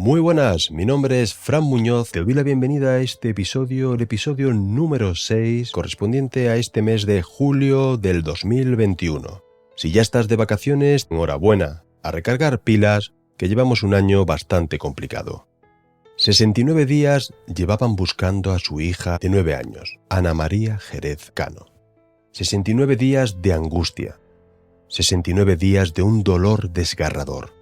Muy buenas, mi nombre es Fran Muñoz, te doy la bienvenida a este episodio, el episodio número 6, correspondiente a este mes de julio del 2021. Si ya estás de vacaciones, enhorabuena, a recargar pilas, que llevamos un año bastante complicado. 69 días llevaban buscando a su hija de 9 años, Ana María Jerez Cano. 69 días de angustia, 69 días de un dolor desgarrador.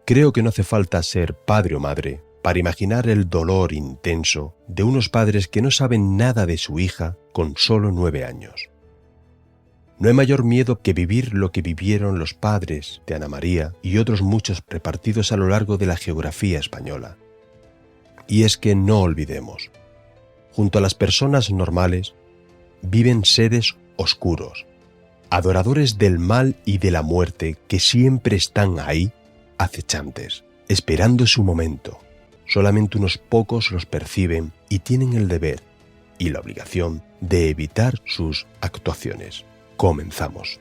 Creo que no hace falta ser padre o madre para imaginar el dolor intenso de unos padres que no saben nada de su hija con solo 9 años. No hay mayor miedo que vivir lo que vivieron los padres de Ana María y otros muchos repartidos a lo largo de la geografía española. Y es que no olvidemos, junto a las personas normales viven seres oscuros, adoradores del mal y de la muerte que siempre están ahí, acechantes, esperando su momento. Solamente unos pocos los perciben y tienen el deber y la obligación de evitar sus actuaciones. Comenzamos.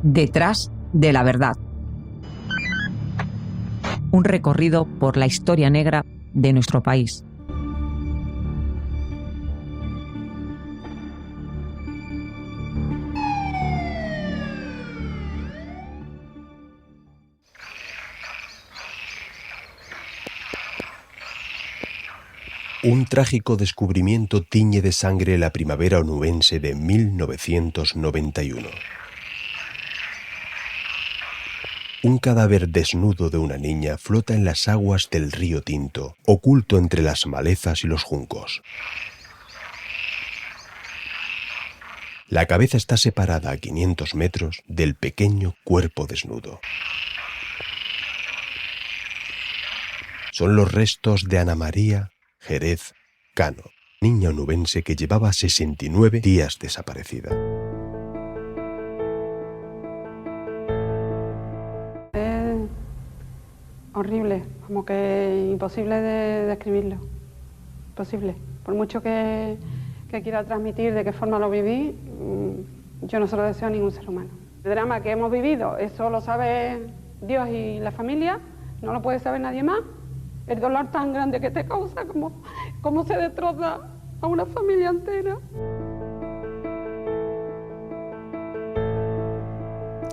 Detrás de la verdad. Un recorrido por la historia negra de nuestro país. Un trágico descubrimiento tiñe de sangre la primavera onubense de 1991. Un cadáver desnudo de una niña flota en las aguas del río Tinto, oculto entre las malezas y los juncos. La cabeza está separada a 500 metros del pequeño cuerpo desnudo. Son los restos de Ana María Jerez Cano, niña onubense que llevaba 69 días desaparecida. Horrible, como que imposible de describirlo, imposible. Por mucho que quiera transmitir de qué forma lo viví, yo no se lo deseo a ningún ser humano. El drama que hemos vivido, eso lo sabe Dios y la familia, no lo puede saber nadie más. El dolor tan grande que te causa, como se destroza a una familia entera.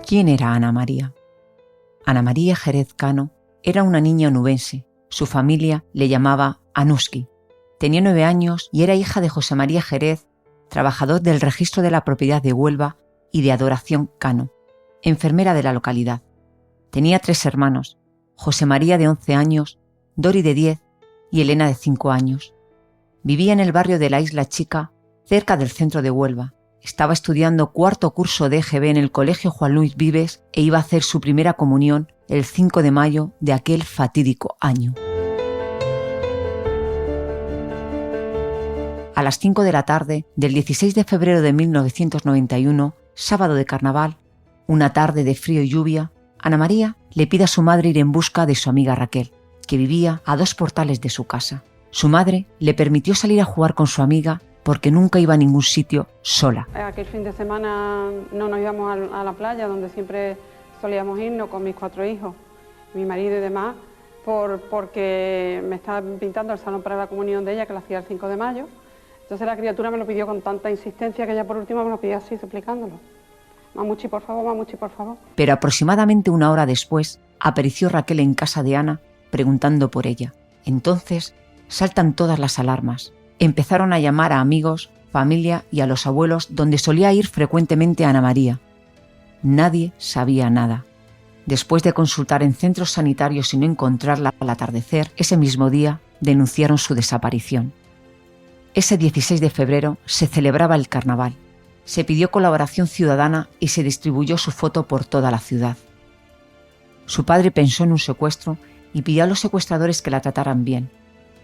¿Quién era Ana María? Ana María Jerez Cano era una niña onubense. Su familia le llamaba Anuski. Tenía 9 años y era hija de José María Jerez, trabajador del registro de la propiedad de Huelva, y de Adoración Cano, enfermera de la localidad. Tenía 3 hermanos, José María de 11 años, Dori de 10 y Elena de 5 años. Vivía en el barrio de la Isla Chica, cerca del centro de Huelva. Estaba estudiando 4º curso de EGB en el Colegio Juan Luis Vives e iba a hacer su primera comunión el 5 de mayo de aquel fatídico año. A las 5 de la tarde del 16 de febrero de 1991, sábado de carnaval, una tarde de frío y lluvia, Ana María le pide a su madre ir en busca de su amiga Raquel, que vivía a 2 portales de su casa. Su madre le permitió salir a jugar con su amiga porque nunca iba a ningún sitio sola. Aquel fin de semana no nos íbamos a la playa, donde siempre solíamos irnos con mis 4 hijos, mi marido y demás, porque me estaba pintando el salón para la comunión de ella, que la hacía el 5 de mayo. Entonces la criatura me lo pidió con tanta insistencia que ella por último me lo pidió así, suplicándolo. Mamuchi, por favor, Mamuchi, por favor. Pero aproximadamente 1 hora después, apareció Raquel en casa de Ana, preguntando por ella. Entonces, saltan todas las alarmas. Empezaron a llamar a amigos, familia y a los abuelos donde solía ir frecuentemente Ana María. Nadie sabía nada. Después de consultar en centros sanitarios y no encontrarla al atardecer, ese mismo día denunciaron su desaparición. Ese 16 de febrero se celebraba el carnaval. Se pidió colaboración ciudadana y se distribuyó su foto por toda la ciudad. Su padre pensó en un secuestro y pidió a los secuestradores que la trataran bien.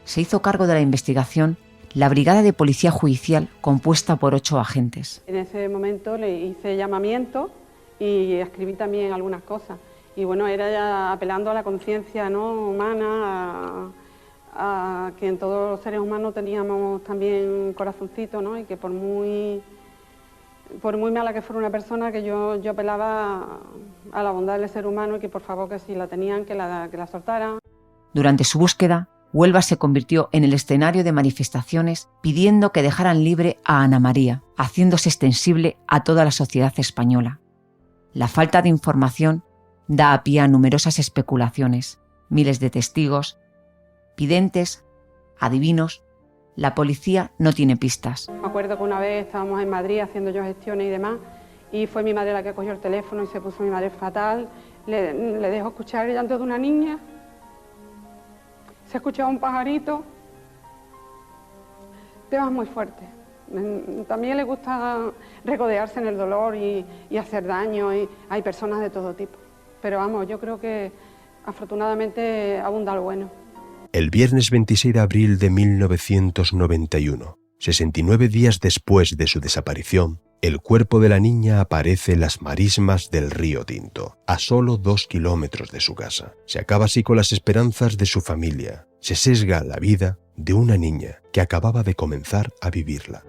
Se hizo cargo de la investigación la Brigada de Policía Judicial, compuesta por 8 agentes. En ese momento le hice llamamiento y escribí también algunas cosas. Y bueno, era ya apelando a la conciencia, ¿no?, humana, a que en todos los seres humanos teníamos también un corazoncito, ¿no?, y que por muy mala que fuera una persona, que yo apelaba a la bondad del ser humano y que por favor, que si la tenían, que la soltaran. Durante su búsqueda, Huelva se convirtió en el escenario de manifestaciones pidiendo que dejaran libre a Ana María, haciéndose extensible a toda la sociedad española. La falta de información da a pie a numerosas especulaciones, miles de testigos, videntes, adivinos. La policía no tiene pistas. Me acuerdo que una vez estábamos en Madrid haciendo yo gestiones y demás, y fue mi madre la que cogió el teléfono y se puso mi madre fatal. Le dejó escuchar el llanto de una niña. Se escuchaba un pajarito, temas muy fuertes. También le gusta regodearse en el dolor y hacer daño, y hay personas de todo tipo. Pero vamos, yo creo que afortunadamente abunda lo bueno. El viernes 26 de abril de 1991, 69 días después de su desaparición, el cuerpo de la niña aparece en las marismas del río Tinto, a solo 2 kilómetros de su casa. Se acaba así con las esperanzas de su familia. Se sesga la vida de una niña que acababa de comenzar a vivirla.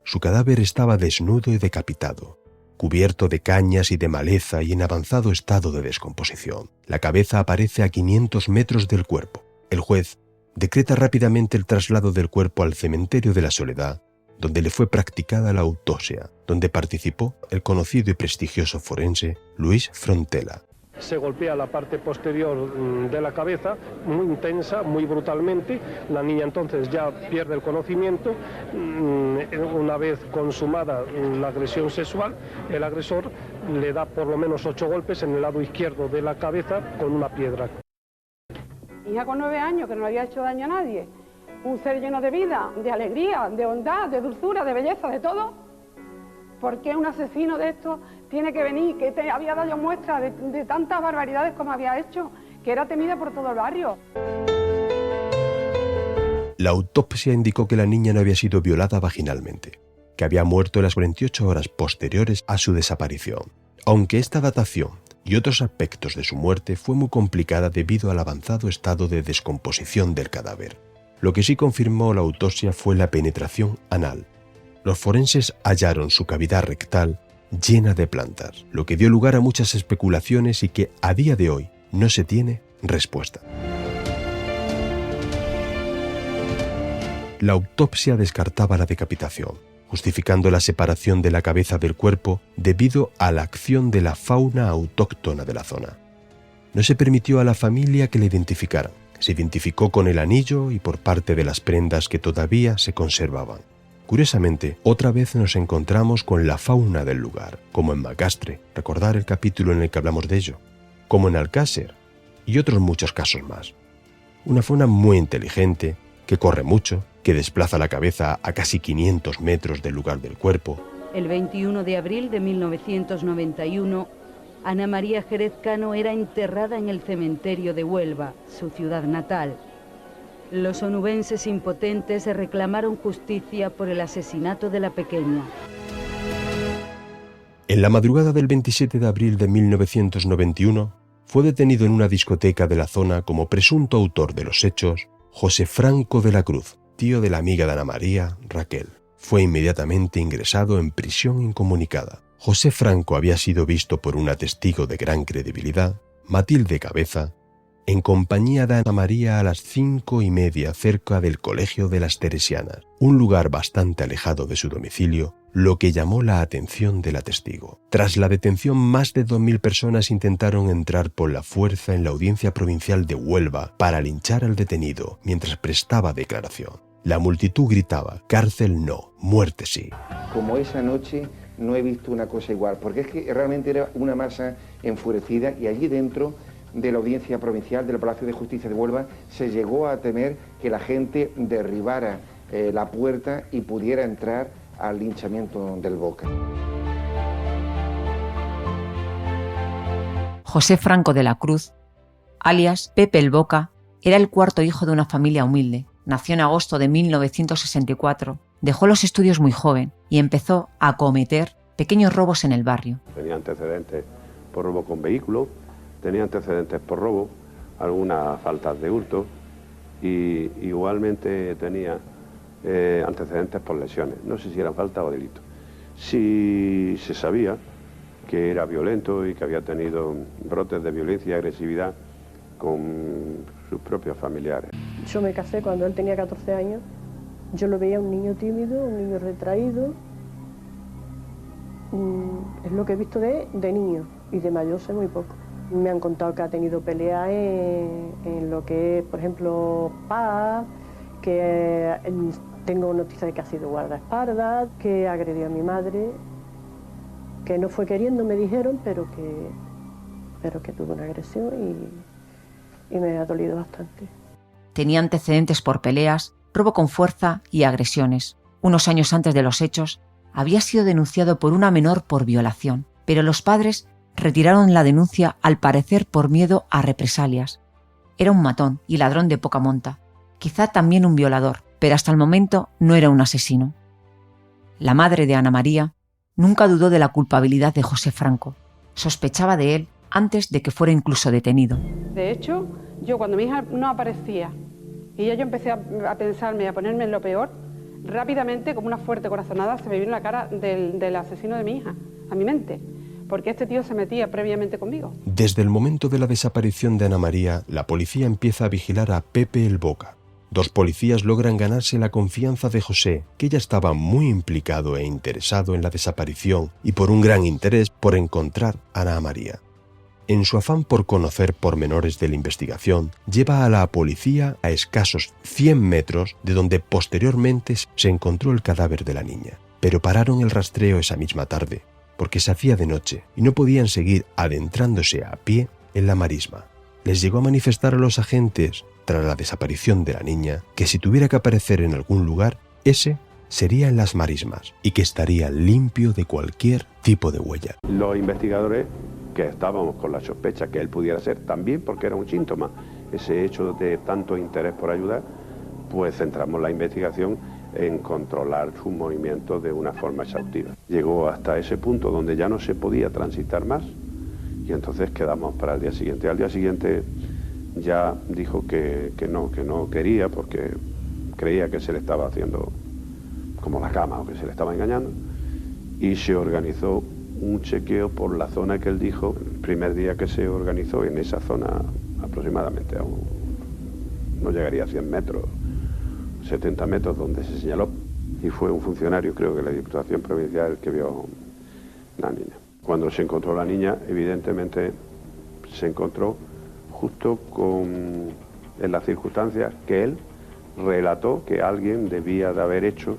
Su cadáver estaba desnudo y decapitado, cubierto de cañas y de maleza y en avanzado estado de descomposición. La cabeza aparece a 500 metros del cuerpo. El juez decreta rápidamente el traslado del cuerpo al cementerio de la Soledad, donde le fue practicada la autopsia, donde participó el conocido y prestigioso forense Luis Frontela. Se golpea la parte posterior de la cabeza, muy intensa, muy brutalmente. La niña entonces ya pierde el conocimiento. Una vez consumada la agresión sexual, el agresor le da por lo menos 8 golpes en el lado izquierdo de la cabeza con una piedra. Hija con 9 años, que no le había hecho daño a nadie, un ser lleno de vida, de alegría, de bondad, de dulzura, de belleza, de todo. ¿Por qué un asesino de estos tiene que venir, que te había dado muestra de tantas barbaridades como había hecho, que era temida por todo el barrio? La autopsia indicó que la niña no había sido violada vaginalmente, que había muerto en las 48 horas posteriores a su desaparición, aunque esta datación y otros aspectos de su muerte fue muy complicada debido al avanzado estado de descomposición del cadáver. Lo que sí confirmó la autopsia fue la penetración anal. Los forenses hallaron su cavidad rectal llena de plantas, lo que dio lugar a muchas especulaciones y que a día de hoy no se tiene respuesta. La autopsia descartaba la decapitación, justificando la separación de la cabeza del cuerpo debido a la acción de la fauna autóctona de la zona. No se permitió a la familia que la identificaran. Se identificó con el anillo y por parte de las prendas que todavía se conservaban. Curiosamente, otra vez nos encontramos con la fauna del lugar, como en Macastre, recordar el capítulo en el que hablamos de ello, como en Alcácer y otros muchos casos más. Una fauna muy inteligente, que corre mucho, que desplaza la cabeza a casi 500 metros del lugar del cuerpo. El 21 de abril de 1991, Ana María Jerez Cano era enterrada en el cementerio de Huelva, su ciudad natal. Los onubenses impotentes reclamaron justicia por el asesinato de la pequeña. En la madrugada del 27 de abril de 1991, fue detenido en una discoteca de la zona como presunto autor de los hechos José Franco de la Cruz, tío de la amiga de Ana María, Raquel. Fue inmediatamente ingresado en prisión incomunicada. José Franco había sido visto por una testigo de gran credibilidad, Matilde Cabeza, en compañía de Ana María a las 5:30 cerca del Colegio de las Teresianas, un lugar bastante alejado de su domicilio, lo que llamó la atención de la testigo. Tras la detención, más de 2.000 personas intentaron entrar por la fuerza en la Audiencia Provincial de Huelva para linchar al detenido mientras prestaba declaración. La multitud gritaba: cárcel no, muerte sí. Como esa noche no he visto una cosa igual, porque es que realmente era una masa enfurecida y allí dentro de la Audiencia Provincial del Palacio de Justicia de Huelva se llegó a temer que la gente derribara la puerta y pudiera entrar al linchamiento del Boca. José Franco de la Cruz, alias Pepe el Boca, era el cuarto hijo de una familia humilde. Nació en agosto de 1964, dejó los estudios muy joven y empezó a cometer pequeños robos en el barrio. Tenía antecedentes por robo con vehículo, tenía antecedentes por robo, algunas faltas de hurto y igualmente tenía antecedentes por lesiones. No sé si eran faltas o delitos. Sí se sabía que era violento y que había tenido brotes de violencia y agresividad con sus propios familiares. Yo me casé cuando él tenía 14 años. Yo lo veía un niño tímido, un niño retraído. Es lo que he visto de niño, y de mayor sé muy poco. Me han contado que ha tenido peleas en lo que es, por ejemplo, paz, que tengo noticias de que ha sido guardaespaldas, que agredió a mi madre, que no fue queriendo, me dijeron, pero que tuvo una agresión y me ha dolido bastante. Tenía antecedentes por peleas, robo con fuerza y agresiones. Unos años antes de los hechos, había sido denunciado por una menor por violación, pero los padres retiraron la denuncia al parecer por miedo a represalias. Era un matón y ladrón de poca monta, quizá también un violador, pero hasta el momento no era un asesino. La madre de Ana María nunca dudó de la culpabilidad de José Franco. Sospechaba de él antes de que fuera incluso detenido. De hecho, yo cuando mi hija no aparecía y ya yo empecé a pensarme y a ponerme en lo peor, rápidamente, como una fuerte corazonada, se me vino la cara del asesino de mi hija a mi mente, porque este tío se metía previamente conmigo. Desde el momento de la desaparición de Ana María, la policía empieza a vigilar a Pepe el Boca. 2 policías logran ganarse la confianza de José, que ya estaba muy implicado e interesado en la desaparición y por un gran interés por encontrar a Ana María. En su afán por conocer pormenores de la investigación, lleva a la policía a escasos 100 metros de donde posteriormente se encontró el cadáver de la niña. Pero pararon el rastreo esa misma tarde, porque se hacía de noche y no podían seguir adentrándose a pie en la marisma. Les llegó a manifestar a los agentes, tras la desaparición de la niña, que si tuviera que aparecer en algún lugar, ese sería en las marismas y que estaría limpio de cualquier tipo de huella. Los investigadores, que estábamos con la sospecha que él pudiera ser, también porque era un síntoma, ese hecho de tanto interés por ayudar, pues centramos la investigación en controlar sus movimientos de una forma exhaustiva. Llegó hasta ese punto donde ya no se podía transitar más y entonces quedamos para el día siguiente. Al día siguiente ya dijo que no quería porque creía que se le estaba haciendo como la cama o que se le estaba engañando, y se organizó un chequeo por la zona que él dijo, el primer día que se organizó en esa zona aproximadamente, no llegaría a 100 metros, 70 metros donde se señaló, y fue un funcionario, creo que de la Diputación Provincial, el que vio la niña. Cuando se encontró la niña, evidentemente se encontró justo en las circunstancias que él relató que alguien debía de haber hecho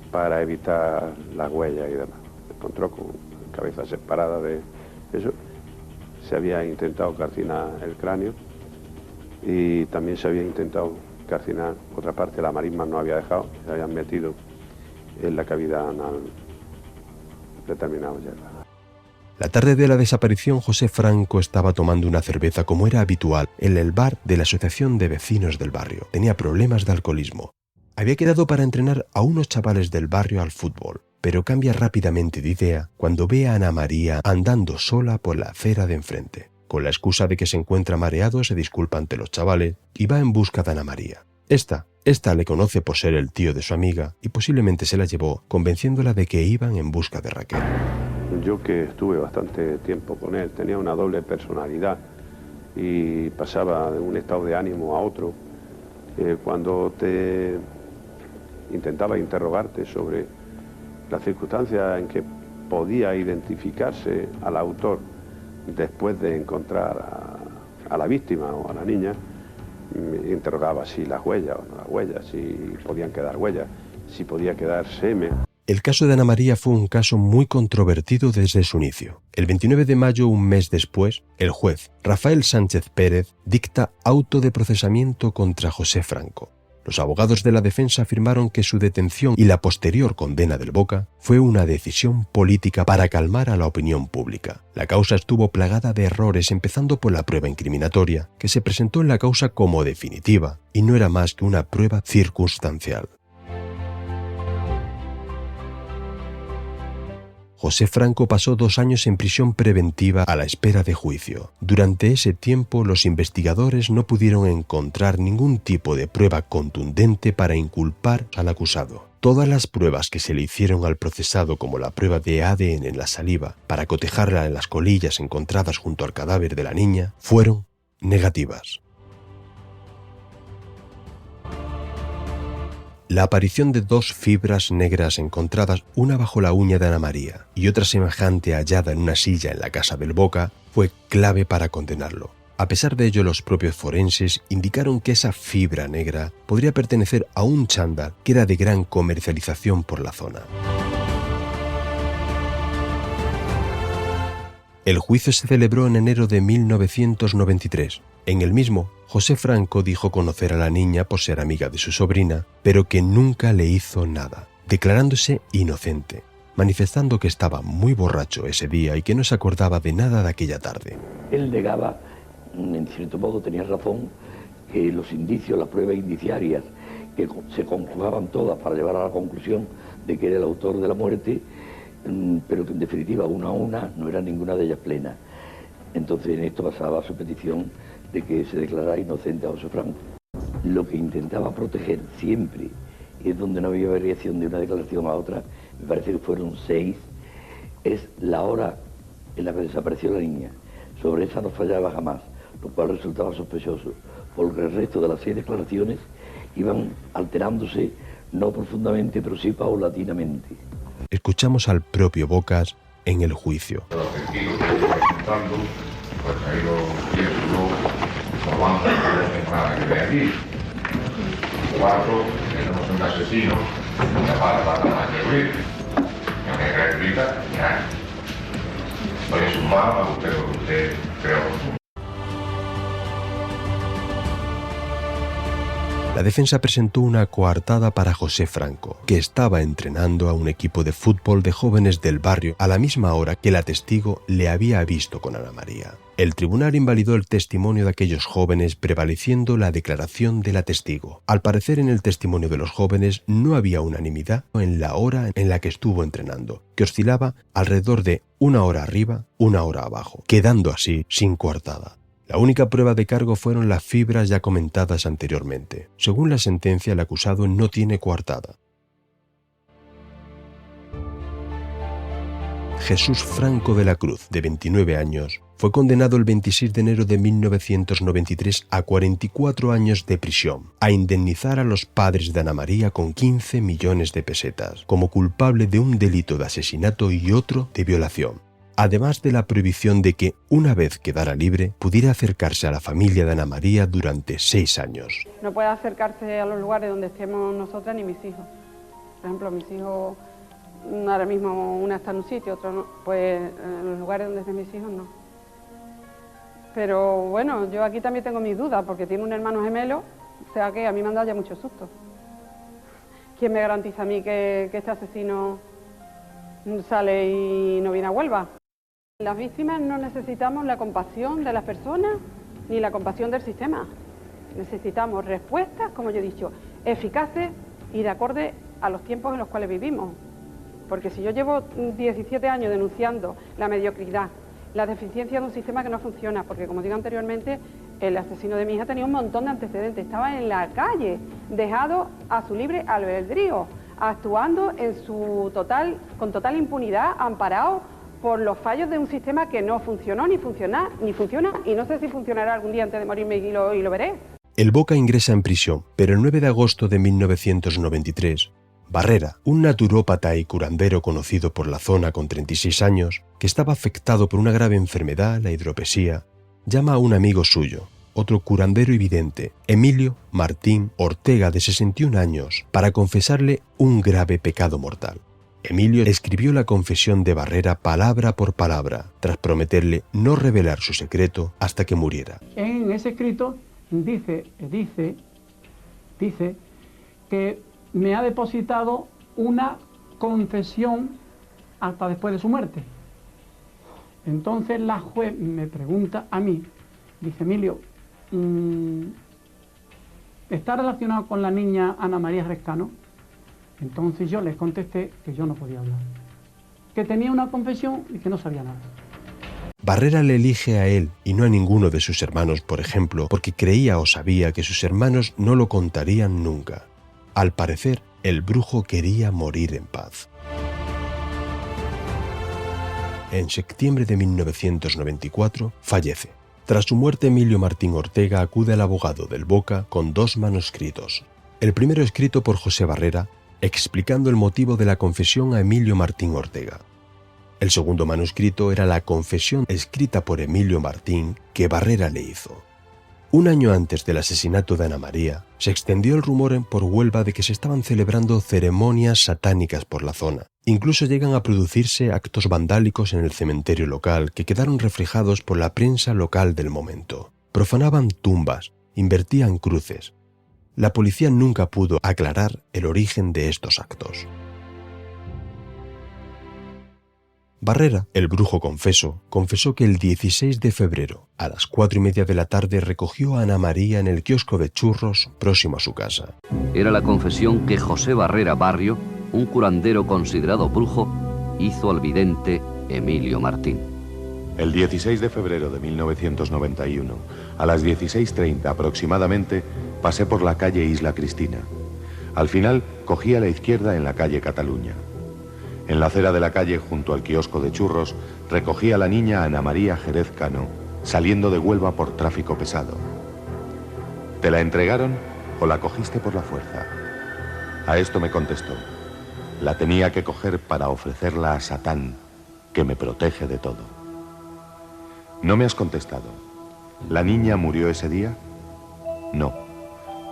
para evitar las huellas y demás. Se encontró con cabeza separada de eso, se había intentado calcinar el cráneo y también se había intentado calcinar otra parte, la marisma no había dejado, se habían metido en la cavidad anal determinados hierbas. La tarde de la desaparición, José Franco estaba tomando una cerveza como era habitual en el bar de la Asociación de Vecinos del barrio. Tenía problemas de alcoholismo. Había quedado para entrenar a unos chavales del barrio al fútbol, pero cambia rápidamente de idea cuando ve a Ana María andando sola por la acera de enfrente. Con la excusa de que se encuentra mareado, se disculpa ante los chavales y va en busca de Ana María. Esta le conoce por ser el tío de su amiga y posiblemente se la llevó convenciéndola de que iban en busca de Raquel. Yo, que estuve bastante tiempo con él, tenía una doble personalidad y pasaba de un estado de ánimo a otro. Cuando te intentaba interrogarte sobre las circunstancias en que podía identificarse al autor después de encontrar a la víctima o a la niña, me interrogaba si las huellas o no las huellas, si podían quedar huellas, si podía quedar semen. El caso de Ana María fue un caso muy controvertido desde su inicio. El 29 de mayo, un mes después, el juez Rafael Sánchez Pérez dicta auto de procesamiento contra José Franco. Los abogados de la defensa afirmaron que su detención y la posterior condena del Boca fue una decisión política para calmar a la opinión pública. La causa estuvo plagada de errores, empezando por la prueba incriminatoria, que se presentó en la causa como definitiva y no era más que una prueba circunstancial. José Franco pasó 2 años en prisión preventiva a la espera de juicio. Durante ese tiempo, los investigadores no pudieron encontrar ningún tipo de prueba contundente para inculpar al acusado. Todas las pruebas que se le hicieron al procesado, como la prueba de ADN en la saliva para cotejarla en las colillas encontradas junto al cadáver de la niña, fueron negativas. La aparición de 2 fibras negras encontradas, una bajo la uña de Ana María y otra semejante hallada en una silla en la casa del Boca, fue clave para condenarlo. A pesar de ello, los propios forenses indicaron que esa fibra negra podría pertenecer a un chándal que era de gran comercialización por la zona. El juicio se celebró en enero de 1993. En el mismo, José Franco dijo conocer a la niña por ser amiga de su sobrina, pero que nunca le hizo nada, declarándose inocente, manifestando que estaba muy borracho ese día y que no se acordaba de nada de aquella tarde. Él negaba, en cierto modo tenía razón, que los indicios, las pruebas indiciarias, que se conjugaban todas para llevar a la conclusión de que era el autor de la muerte, pero que en definitiva una a una no era ninguna de ellas plena. Entonces en esto basaba su petición de que se declarara inocente a José Franco. Lo que intentaba proteger siempre, es donde no había variación de una declaración a otra, me parece que fueron 6, es la hora en la que desapareció la niña. Sobre esa no fallaba jamás, lo cual resultaba sospechoso, porque el resto de las 6 declaraciones iban alterándose, no profundamente, pero sí paulatinamente. Escuchamos al propio Bocas en el juicio. Los testigos que estoy presentando, pues ahí lo pienso, no vamos a tener nada que ver aquí. 4, tenemos un asesino, capaz de matar a huir. No me cae grita, ya. Estoy sumado a usted lo que usted creo. La defensa presentó una coartada para José Franco, que estaba entrenando a un equipo de fútbol de jóvenes del barrio a la misma hora que la testigo le había visto con Ana María. El tribunal invalidó el testimonio de aquellos jóvenes, prevaleciendo la declaración de la testigo. Al parecer, en el testimonio de los jóvenes no había unanimidad en la hora en la que estuvo entrenando, que oscilaba alrededor de 1 hora arriba, 1 hora abajo, quedando así sin coartada. La única prueba de cargo fueron las fibras ya comentadas anteriormente. Según la sentencia, el acusado no tiene coartada. Jesús Franco de la Cruz, de 29 años, fue condenado el 26 de enero de 1993 a 44 años de prisión, a indemnizar a los padres de Ana María con 15 millones de pesetas, como culpable de un delito de asesinato y otro de violación, además de la prohibición de que, una vez quedara libre, pudiera acercarse a la familia de Ana María durante 6 años. No puede acercarse a los lugares donde estemos nosotras ni mis hijos. Por ejemplo, mis hijos, ahora mismo una está en un sitio, otro no, pues en los lugares donde estén mis hijos no. Pero bueno, yo aquí también tengo mis dudas, porque tiene un hermano gemelo, o sea que a mí me han dado ya mucho susto. ¿Quién me garantiza a mí que este asesino sale y no viene a Huelva? Las víctimas no necesitamos la compasión de las personas ni la compasión del sistema. Necesitamos respuestas, como yo he dicho, eficaces y de acorde a los tiempos en los cuales vivimos. Porque si yo llevo 17 años denunciando la mediocridad, la deficiencia de un sistema que no funciona, porque como digo anteriormente, el asesino de mi hija tenía un montón de antecedentes, estaba en la calle, dejado a su libre albedrío, actuando con total impunidad, amparado por los fallos de un sistema que no funcionó, ni funciona, y no sé si funcionará algún día antes de morirme y lo veré. El Boca ingresa en prisión, pero el 9 de agosto de 1993, Barrera, un naturópata y curandero conocido por la zona con 36 años, que estaba afectado por una grave enfermedad, la hidropesía, llama a un amigo suyo, otro curandero y vidente, Emilio Martín Ortega, de 61 años, para confesarle un grave pecado mortal. Emilio escribió la confesión de Barrera palabra por palabra, tras prometerle no revelar su secreto hasta que muriera. En ese escrito dice que me ha depositado una confesión hasta después de su muerte. Entonces la juez me pregunta a mí, dice: Emilio, ¿está relacionado con la niña Ana María Jerez Cano? Entonces yo les contesté que yo no podía hablar, que tenía una confesión y que no sabía nada. Barrera le elige a él y no a ninguno de sus hermanos, por ejemplo, porque creía o sabía que sus hermanos no lo contarían nunca. Al parecer, el brujo quería morir en paz. En septiembre de 1994 fallece. Tras su muerte, Emilio Martín Ortega acude al abogado del Boca con 2 manuscritos. El primero escrito por José Barrera, explicando el motivo de la confesión a Emilio Martín Ortega. El segundo manuscrito era la confesión escrita por Emilio Martín que Barrera le hizo. Un año antes del asesinato de Ana María, se extendió el rumor por Huelva de que se estaban celebrando ceremonias satánicas por la zona. Incluso llegan a producirse actos vandálicos en el cementerio local que quedaron reflejados por la prensa local del momento. Profanaban tumbas, invertían cruces. La policía nunca pudo aclarar el origen de estos actos. Barrera, el brujo confesó que el 16 de febrero, a las 4:30 de la tarde, recogió a Ana María en el kiosco de churros próximo a su casa. Era la confesión que José Barrera Barrio, un curandero considerado brujo, hizo al vidente Emilio Martín. El 16 de febrero de 1991, a las 16:30 aproximadamente, pasé por la calle Isla Cristina. Al final, cogí a la izquierda en la calle Cataluña. En la acera de la calle, junto al kiosco de churros, recogí a la niña Ana María Jerez Cano, saliendo de Huelva por tráfico pesado. ¿Te la entregaron o la cogiste por la fuerza? A esto me contestó: la tenía que coger para ofrecerla a Satán, que me protege de todo. No me has contestado. ¿La niña murió ese día? No.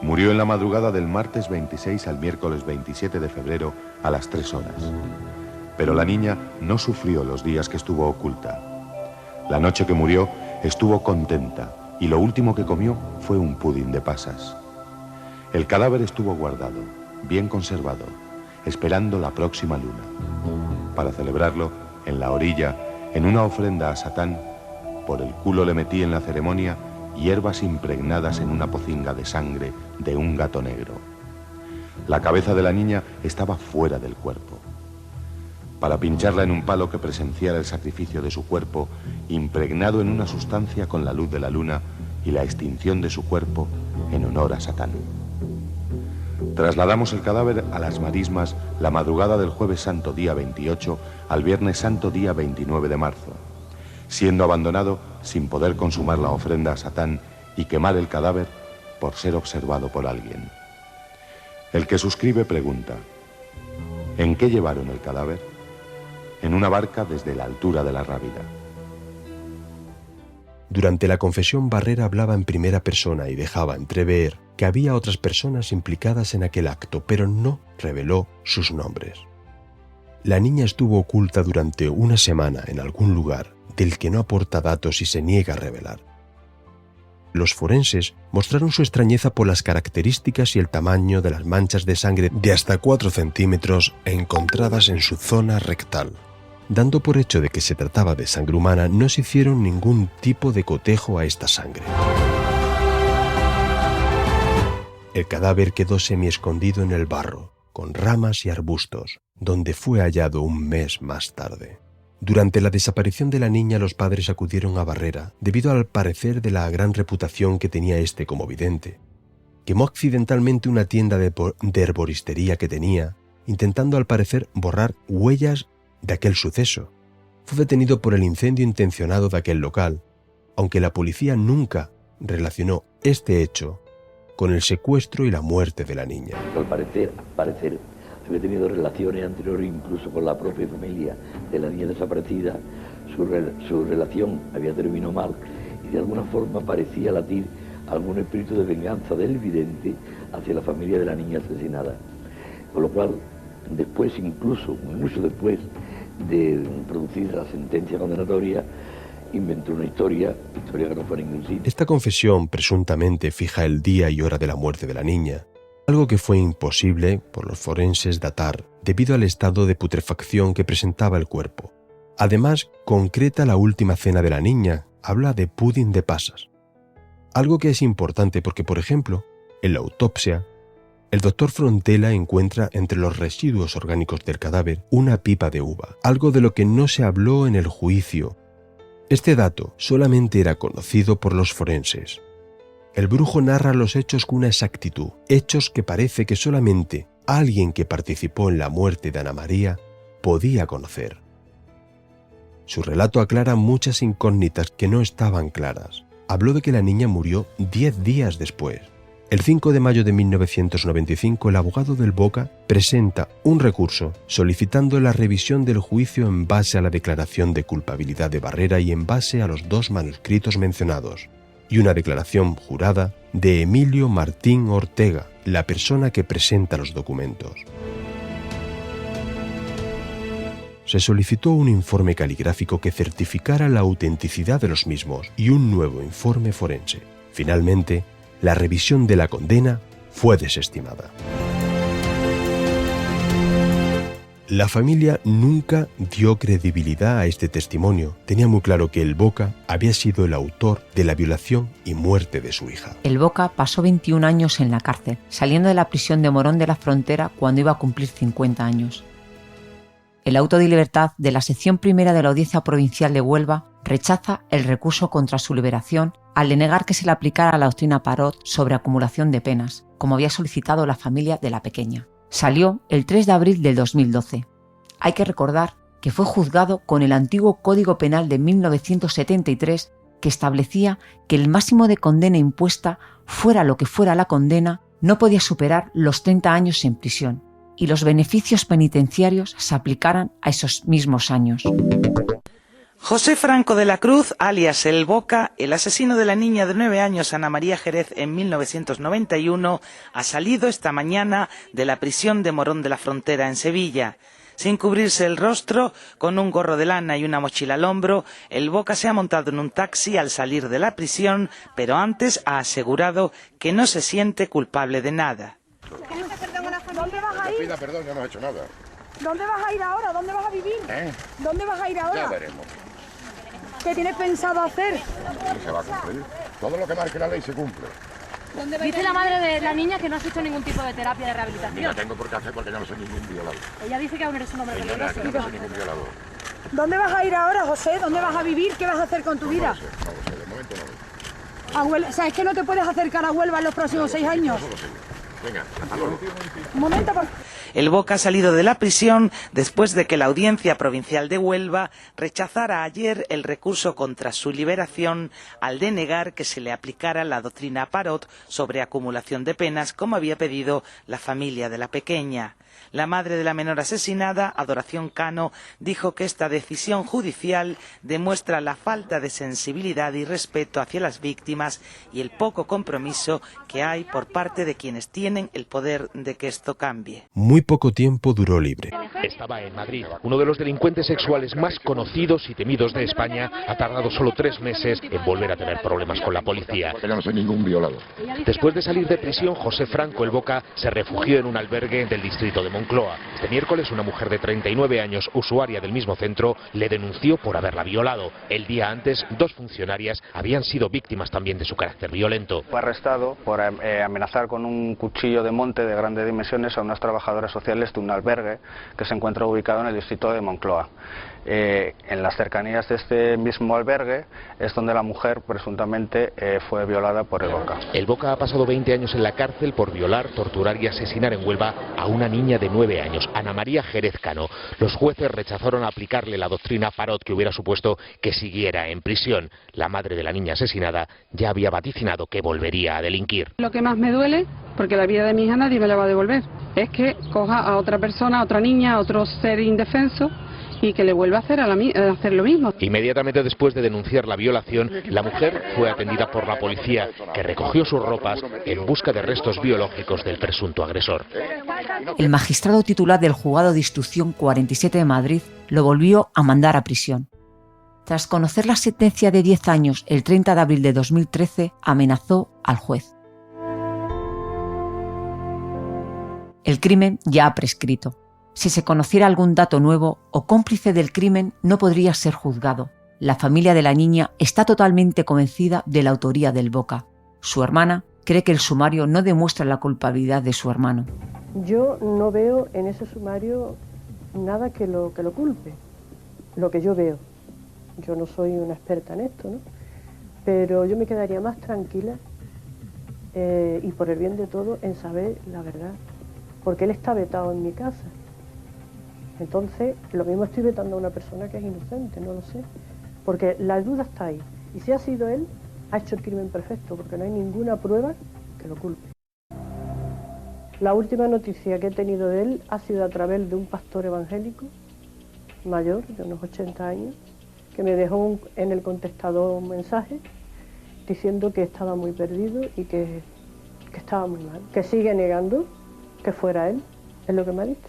Murió en la madrugada del martes 26 al miércoles 27 de febrero a las 3 horas. Pero la niña no sufrió los días que estuvo oculta. La noche que murió estuvo contenta y lo último que comió fue un pudín de pasas. El cadáver estuvo guardado, bien conservado, esperando la próxima luna. Para celebrarlo, en la orilla, en una ofrenda a Satán, por el culo le metí en la ceremonia hierbas impregnadas en una pocinga de sangre de un gato negro. La cabeza de la niña estaba fuera del cuerpo. Para pincharla en un palo que presenciara el sacrificio de su cuerpo, impregnado en una sustancia con la luz de la luna y la extinción de su cuerpo en honor a Satán. Trasladamos el cadáver a las marismas la madrugada del jueves santo día 28 al viernes santo día 29 de marzo, siendo abandonado sin poder consumar la ofrenda a Satán y quemar el cadáver por ser observado por alguien. El que suscribe pregunta: ¿en qué llevaron el cadáver? En una barca desde la altura de la Rábida. Durante la confesión, Barrera hablaba en primera persona y dejaba entrever que había otras personas implicadas en aquel acto, pero no reveló sus nombres. La niña estuvo oculta durante una semana en algún lugar del que no aporta datos y se niega a revelar. Los forenses mostraron su extrañeza por las características y el tamaño de las manchas de sangre de hasta 4 centímetros encontradas en su zona rectal. Dando por hecho de que se trataba de sangre humana, no se hicieron ningún tipo de cotejo a esta sangre. El cadáver quedó semiescondido en el barro, con ramas y arbustos, donde fue hallado un mes más tarde. Durante la desaparición de la niña, los padres acudieron a Barrera, debido al parecer de la gran reputación que tenía este como vidente. Quemó accidentalmente una tienda de herboristería que tenía, intentando al parecer borrar huellas de aquel suceso. Fue detenido por el incendio intencionado de aquel local, aunque la policía nunca relacionó este hecho con el secuestro y la muerte de la niña. Al parecer, había tenido relaciones anteriores incluso con la propia familia de la niña desaparecida. Su relación había terminado mal y de alguna forma parecía latir algún espíritu de venganza del vidente hacia la familia de la niña asesinada. Con lo cual, después, incluso mucho después de producir la sentencia condenatoria, inventó una historia que no fue a ningún sitio. Esta confesión presuntamente fija el día y hora de la muerte de la niña, algo que fue imposible por los forenses datar debido al estado de putrefacción que presentaba el cuerpo. Además, concreta la última cena de la niña, habla de pudín de pasas. Algo que es importante porque, por ejemplo, en la autopsia, el doctor Frontela encuentra entre los residuos orgánicos del cadáver una pipa de uva, algo de lo que no se habló en el juicio. Este dato solamente era conocido por los forenses. El brujo narra los hechos con una exactitud, hechos que parece que solamente alguien que participó en la muerte de Ana María podía conocer. Su relato aclara muchas incógnitas que no estaban claras. Habló de que la niña murió 10 días después. El 5 de mayo de 1995, el abogado del Boca presenta un recurso solicitando la revisión del juicio en base a la declaración de culpabilidad de Barrera y en base a los 2 manuscritos mencionados, y una declaración jurada de Emilio Martín Ortega, la persona que presenta los documentos. Se solicitó un informe caligráfico que certificara la autenticidad de los mismos y un nuevo informe forense. Finalmente, la revisión de la condena fue desestimada. La familia nunca dio credibilidad a este testimonio. Tenía muy claro que el Boca había sido el autor de la violación y muerte de su hija. El Boca pasó 21 años en la cárcel, saliendo de la prisión de Morón de la Frontera cuando iba a cumplir 50 años. El auto de libertad de la sección primera de la Audiencia Provincial de Huelva rechaza el recurso contra su liberación al denegar que se le aplicara la doctrina Parot sobre acumulación de penas, como había solicitado la familia de la pequeña. Salió el 3 de abril del 2012. Hay que recordar que fue juzgado con el antiguo Código Penal de 1973, que establecía que el máximo de condena impuesta, fuera lo que fuera la condena, no podía superar los 30 años en prisión, y los beneficios penitenciarios se aplicaran a esos mismos años. José Franco de la Cruz, alias El Boca, el asesino de la niña de 9 años Ana María Jerez en 1991, ha salido esta mañana de la prisión de Morón de la Frontera en Sevilla. Sin cubrirse el rostro, con un gorro de lana y una mochila al hombro, El Boca se ha montado en un taxi al salir de la prisión, pero antes ha asegurado que no se siente culpable de nada. ¿Dónde vas a ir? Pida perdón, yo no he hecho nada. ¿Dónde vas a ir ahora? ¿Dónde vas a vivir? ¿Dónde vas a ir ahora? Ya veremos. ¿Qué tienes pensado hacer? Y se va a cumplir. Todo lo que marque la ley se cumple. Dice la madre de la niña que no has hecho ningún tipo de terapia de rehabilitación. Ni la tengo por qué hacer porque yo no soy ningún violador. Ella dice que aún eres un hombre peligroso. Yo no soy ningún violador. ¿Dónde vas a ir ahora, José? ¿Dónde vas a vivir? ¿Qué vas a hacer con tu vida? No lo sé, de momento no lo sé. A Huelva, ¿sabes que no te puedes acercar a Huelva en los próximos 6 años? Venga, hasta luego. Un momento, por... El Boca ha salido de la prisión después de que la Audiencia Provincial de Huelva rechazara ayer el recurso contra su liberación al denegar que se le aplicara la doctrina Parot sobre acumulación de penas, como había pedido la familia de la pequeña. La madre de la menor asesinada, Adoración Cano, dijo que esta decisión judicial demuestra la falta de sensibilidad y respeto hacia las víctimas y el poco compromiso que hay por parte de quienes tienen el poder de que esto cambie. Muy poco tiempo duró libre. Estaba en Madrid. Uno de los delincuentes sexuales más conocidos y temidos de España ha tardado solo 3 meses en volver a tener problemas con la policía. Yo no soy ningún violador. Después de salir de prisión, José Franco El Boca se refugió en un albergue del distrito de Moncloa. Este miércoles, una mujer de 39 años, usuaria del mismo centro, le denunció por haberla violado. El día antes, 2 funcionarias habían sido víctimas también de su carácter violento. Fue arrestado por amenazar con un cuchillo de monte de grandes dimensiones a unas trabajadoras sociales de un albergue que se encuentra ubicado en el distrito de Moncloa. En las cercanías de este mismo albergue es donde la mujer presuntamente fue violada por El Boca. El Boca ha pasado 20 años en la cárcel por violar, torturar y asesinar en Huelva a una niña de 9 años, Ana María Jerez Cano. Los jueces rechazaron aplicarle la doctrina Parot que hubiera supuesto que siguiera en prisión. La madre de la niña asesinada ya había vaticinado que volvería a delinquir. Lo que más me duele, porque la vida de mi hija nadie me la va a devolver, es que coja a otra persona, a otra niña, a otro ser indefenso y que le vuelva a hacer lo mismo. Inmediatamente después de denunciar la violación, la mujer fue atendida por la policía, que recogió sus ropas en busca de restos biológicos del presunto agresor. El magistrado titular del Juzgado de Instrucción 47 de Madrid lo volvió a mandar a prisión. Tras conocer la sentencia de 10 años el 30 de abril de 2013, amenazó al juez. El crimen ya ha prescrito. Si se conociera algún dato nuevo o cómplice del crimen, no podría ser juzgado. La familia de la niña está totalmente convencida de la autoría del Boca. Su hermana cree que el sumario no demuestra la culpabilidad de su hermano. Yo no veo en ese sumario nada que lo culpe, lo que yo veo. Yo no soy una experta en esto, ¿no? Pero yo me quedaría más tranquila y por el bien de todo en saber la verdad, porque él está vetado en mi casa. Entonces, lo mismo estoy vetando a una persona que es inocente, no lo sé, porque la duda está ahí. Y si ha sido él, ha hecho el crimen perfecto, porque no hay ninguna prueba que lo culpe. La última noticia que he tenido de él ha sido a través de un pastor evangélico mayor, de unos 80 años, que me dejó en el contestador un mensaje diciendo que estaba muy perdido y que estaba muy mal, que sigue negando que fuera él, es lo que me ha dicho.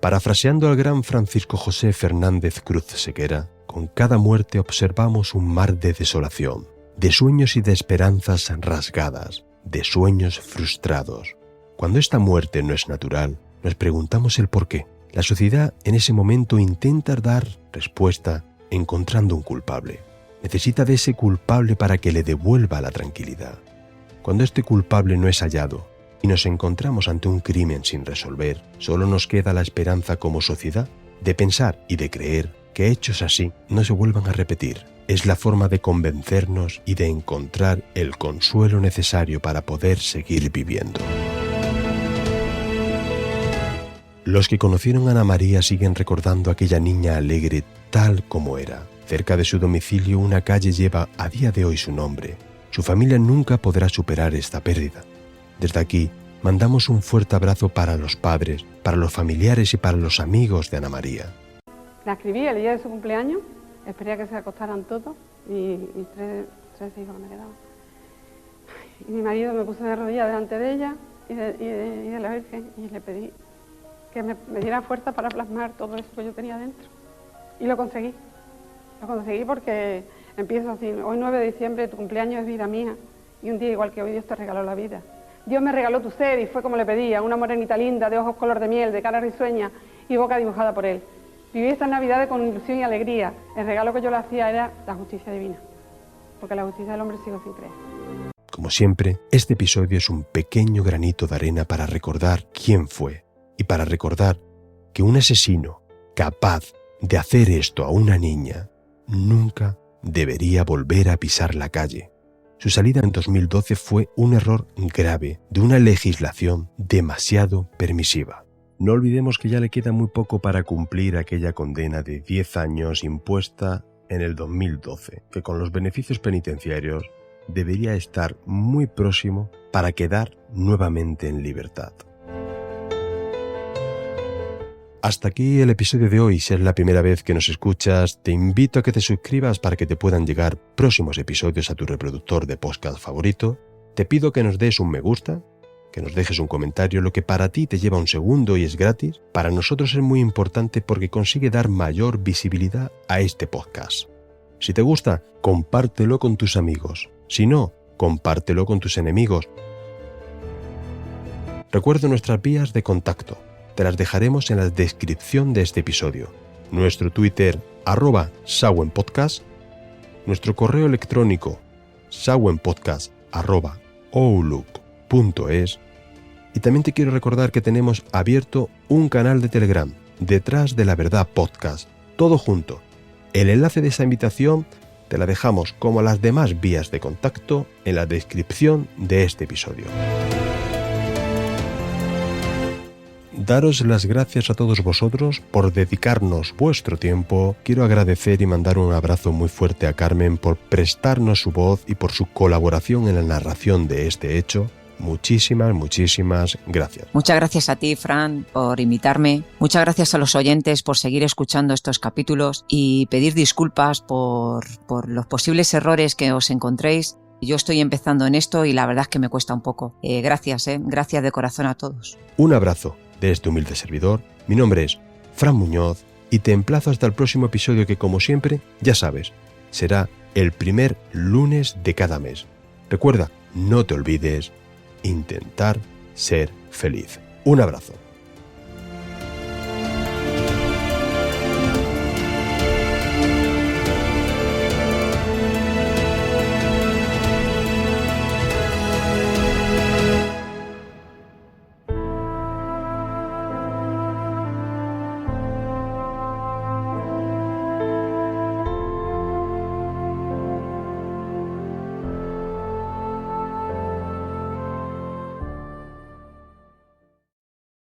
Parafraseando al gran Francisco José Fernández Cruz Sequera, con cada muerte observamos un mar de desolación, de sueños y de esperanzas rasgadas, de sueños frustrados. Cuando esta muerte no es natural, nos preguntamos el por qué. La sociedad en ese momento intenta dar respuesta encontrando un culpable. Necesita de ese culpable para que le devuelva la tranquilidad. Cuando este culpable no es hallado y nos encontramos ante un crimen sin resolver, solo nos queda la esperanza como sociedad de pensar y de creer que hechos así no se vuelvan a repetir. Es la forma de convencernos y de encontrar el consuelo necesario para poder seguir viviendo. Los que conocieron a Ana María siguen recordando a aquella niña alegre tal como era. Cerca de su domicilio una calle lleva a día de hoy su nombre. Su familia nunca podrá superar esta pérdida. Desde aquí, mandamos un fuerte abrazo para los padres, para los familiares y para los amigos de Ana María. La escribí el día de su cumpleaños, esperé a que se acostaran todos y tres hijos me quedaban. Y mi marido me puso de rodillas delante de ella y de la Virgen y le pedí que me diera fuerza para plasmar todo eso que yo tenía dentro. Y lo conseguí. Lo conseguí porque empiezo así: hoy 9 de diciembre, tu cumpleaños es vida mía, y un día igual que hoy Dios te regaló la vida. Dios me regaló tu ser y fue como le pedía, una morenita linda, de ojos color de miel, de cara risueña y boca dibujada por él. Viví estas navidades con ilusión y alegría. El regalo que yo le hacía era la justicia divina, porque la justicia del hombre sigo sin creer. Como siempre, este episodio es un pequeño granito de arena para recordar quién fue y para recordar que un asesino capaz de hacer esto a una niña nunca debería volver a pisar la calle. Su salida en 2012 fue un error grave de una legislación demasiado permisiva. No olvidemos que ya le queda muy poco para cumplir aquella condena de 10 años impuesta en el 2012, que con los beneficios penitenciarios debería estar muy próximo para quedar nuevamente en libertad. Hasta aquí el episodio de hoy. Si es la primera vez que nos escuchas, te invito a que te suscribas para que te puedan llegar próximos episodios a tu reproductor de podcast favorito. Te pido que nos des un me gusta, que nos dejes un comentario, lo que para ti te lleva un segundo y es gratis. Para nosotros es muy importante porque consigue dar mayor visibilidad a este podcast. Si te gusta, compártelo con tus amigos. Si no, compártelo con tus enemigos. Recuerda nuestras vías de contacto. Te las dejaremos en la descripción de este episodio. Nuestro Twitter, @sawenpodcast, nuestro correo electrónico, sawenpodcast@outlook.es, y también te quiero recordar que tenemos abierto un canal de Telegram, Detrás de la Verdad Podcast, todo junto. El enlace de esa invitación te la dejamos, como las demás vías de contacto, en la descripción de este episodio. Daros las gracias a todos vosotros por dedicarnos vuestro tiempo. Quiero agradecer y mandar un abrazo muy fuerte a Carmen por prestarnos su voz y por su colaboración en la narración de este hecho. Muchísimas gracias. Muchas gracias a ti, Fran, por invitarme. Muchas gracias a los oyentes por seguir escuchando estos capítulos y pedir disculpas por los posibles errores que os encontréis. Yo estoy empezando en esto y la verdad es que me cuesta un poco. Gracias de corazón a todos. Un abrazo de este humilde servidor. Mi nombre es Fran Muñoz y te emplazo hasta el próximo episodio que, como siempre, ya sabes, será el primer lunes de cada mes. Recuerda, no te olvides, intentar ser feliz. Un abrazo.